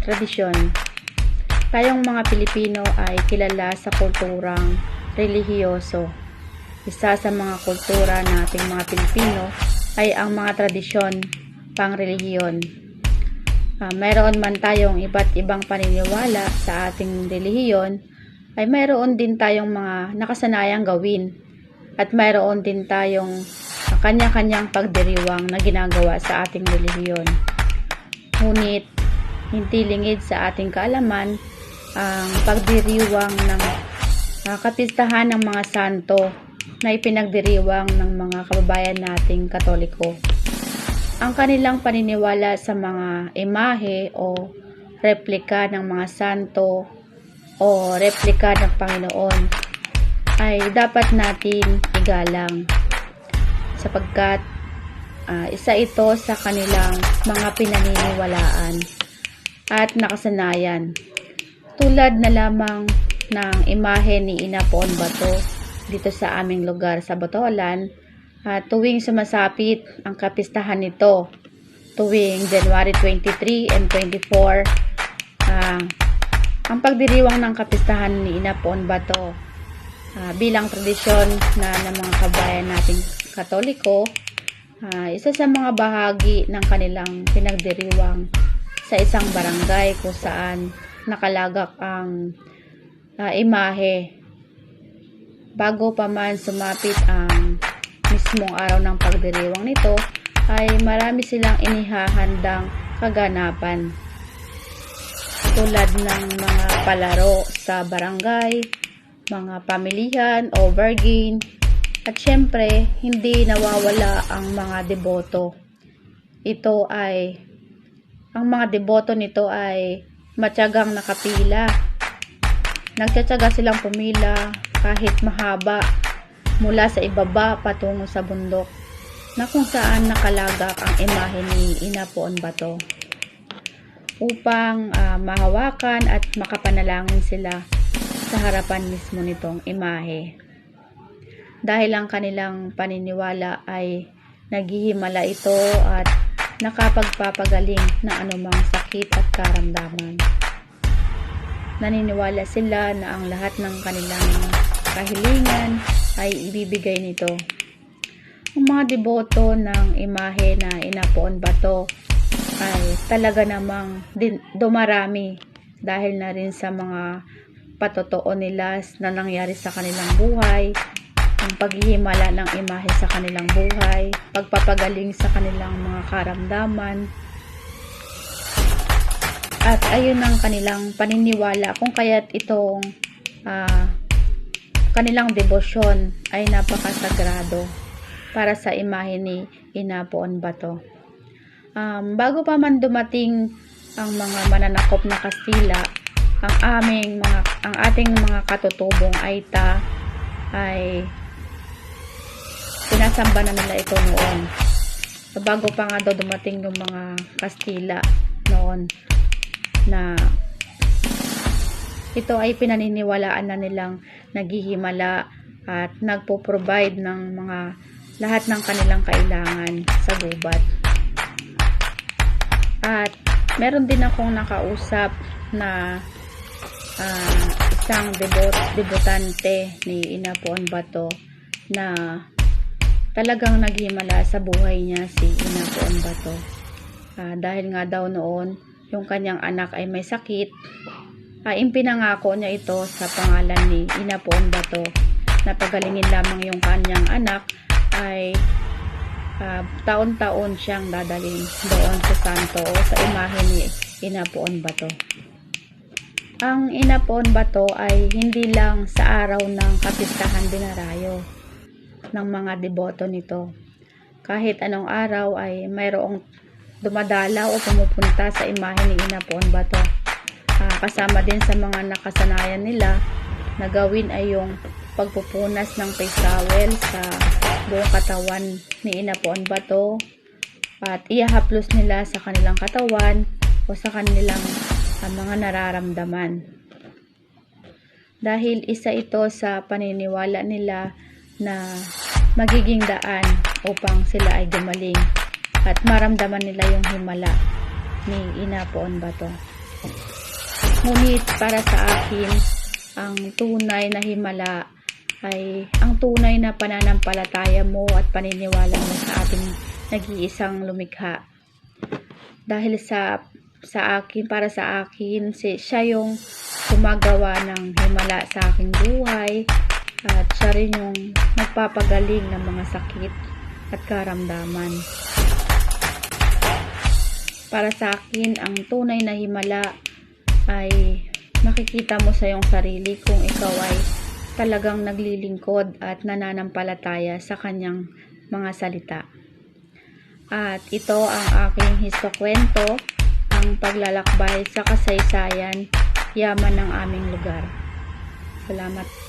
tradisyon. Tayong mga Pilipino ay kilala sa kulturang relihiyoso. Isa sa mga kultura nating mga Pilipino ay ang mga tradisyon pang-relihiyon. Mayroon man tayong iba't ibang paniniwala sa ating relihiyon, ay mayroon din tayong mga nakasanayang gawin at mayroon din tayong kanya-kanyang pagdiriwang na ginagawa sa ating relihiyon. Ngunit hindi lingid sa ating kaalaman ang pagdiriwang ng kapistahan ng mga santo na ipinagdiriwang ng mga kababayan nating Katoliko. Ang kanilang paniniwala sa mga imahe o replika ng mga santo o replika ng Panginoon ay dapat natin igalang sapagkat isa ito sa kanilang mga pinaniniwalaan at nakasanayan. Tulad na lamang ng imahe ni Ina Poon Bato dito sa aming lugar sa Botolan, tuwing sumasapit ang kapistahan nito, tuwing January 23 and 24, ang pagdiriwang ng kapistahan ni Ina Poon Bato bilang tradisyon na ng mga kabayan nating Katoliko, isa sa mga bahagi ng kanilang pinagdiriwang sa isang barangay kung saan nakalagak ang imahe. Bago pa man sumapit ang mismong araw ng pagdiriwang nito, ay marami silang inihahandang kaganapan tulad ng mga palaro sa barangay, mga pamilihan o bargain, at syempre hindi nawawala ang mga deboto. Ang mga deboto nito ay matyagang nakapila. Nagtsatsaga silang pumila kahit mahaba mula sa ibaba patungo sa bundok na kung saan nakalagak ang imahe ni Ina Poon Bato upang mahawakan at makapanalangin sila sa harapan mismo nitong imahe. Dahil ang kanilang paniniwala ay naghihimala ito at nakapagpapagaling na anumang sakit at karamdaman. Naniniwala sila na ang lahat ng kanilang kahilingan ay ibibigay nito. Ang mga deboto ng imahe na Ina Poon Bato ay talaga namang dumarami dahil na rin sa mga patotoo nila na nangyari sa kanilang buhay, ang paghihimala ng imahe sa kanilang buhay, pagpapagaling sa kanilang mga karamdaman, at ayun ang kanilang paniniwala kung kaya't itong kanilang debosyon ay napakasagrado para sa imahe ni Ina Poon Bato. Bago pa man dumating ang mga mananakop na Kastila, ang ating mga katutubong Aita ay sinasamba na nila ito noon. Bago pa nga daw dumating yung mga Kastila noon, na ito ay pinaniniwalaan na nilang naghihimala at nagpo-provide ng mga lahat ng kanilang kailangan sa gubat. At meron din akong nakausap na isang debutante ni Ina Poon Bato na talagang naghimala sa buhay niya si Ina Poon Bato. Dahil nga daw noon yung kanyang anak ay may sakit, impinangako niya ito sa pangalan ni Ina Poon Bato na pagalingin lamang yung kanyang anak ay taon-taon siyang dadalhin doon sa santo o sa imahe ni Ina Poon Bato. Ang Ina Poon Bato ay hindi lang sa araw ng kapistahan dinarayo ng mga deboto nito. Kahit anong araw ay mayroong dumadalaw o pumupunta sa imahe ni Ina Poon Bato. Kasama din sa mga nakasanayan nila na gawin ay yung pagpupunas ng face towel sa buong katawan ni Ina Poon Bato at ihahaplos nila sa kanilang katawan o sa kanilang mga nararamdaman. Dahil isa ito sa paniniwala nila na magiging daan upang sila ay gumaling at maramdaman nila yung himala ni Ina Poon Bato. Ngunit para sa akin, ang tunay na himala ay ang tunay na pananampalataya mo at paniniwala mo sa ating nag-iisang lumikha. Dahil sa akin, para sa akin, siya yung gumagawa ng himala sa aking buhay at siya rin yung nagpapagaling ng mga sakit at karamdaman. Para sa akin, ang tunay na himala ay makikita mo sa iyong sarili kung ikaw ay talagang naglilingkod at nananampalataya sa kanyang mga salita. At ito ang aking histwakwento, ang paglalakbay sa kasaysayan, yaman ng aming lugar. Salamat.